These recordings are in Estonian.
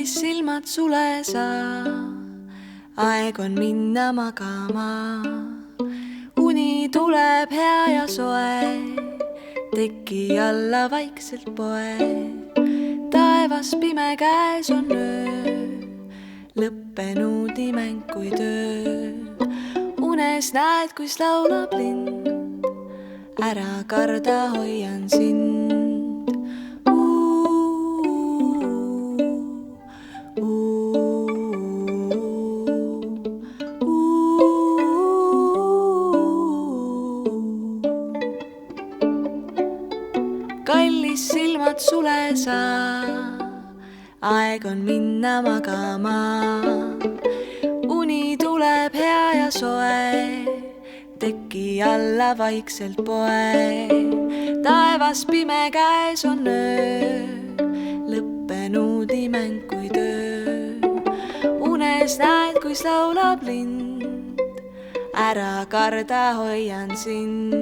kallis silmad sule sa, aeg on minna magama. Uni tuleb hea ja soe, teki alla vaikselt poe. Taevas pime käes on öö, lõppenud imeng kui töö. Unes näed, kuis laulab lind, ära karda, hoian sind. Kallis silmad sule sa, aeg on minna magama. Uni tuleb hea ja soe, teki alla vaikselt poe. Taevas pime käes on öö, lõppenud imeng kui töö. Unes näed, kuis laulab lind, ära karda, hoian sind.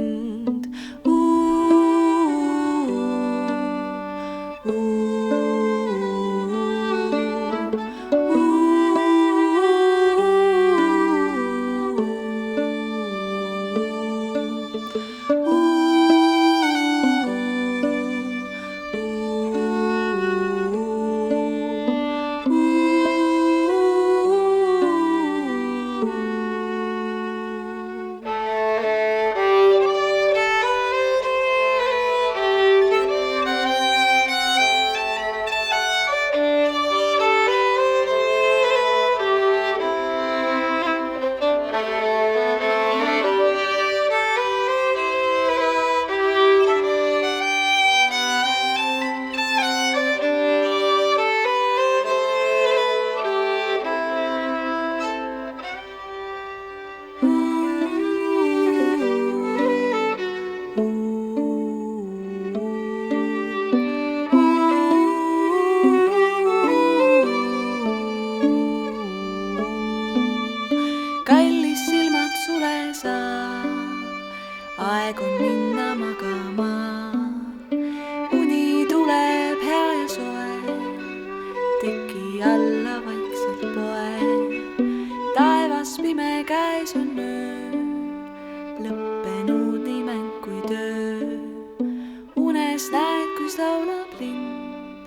Kallis silmad sule sa, aeg on minna magama. Uni tuleb hea ja soe, teki alla vaikselt poe. Taevas pime käes on öö, lõppenud imeng kui töö. Unes näed, kuis laulab lind,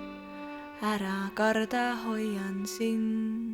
ära karda, hoian sind.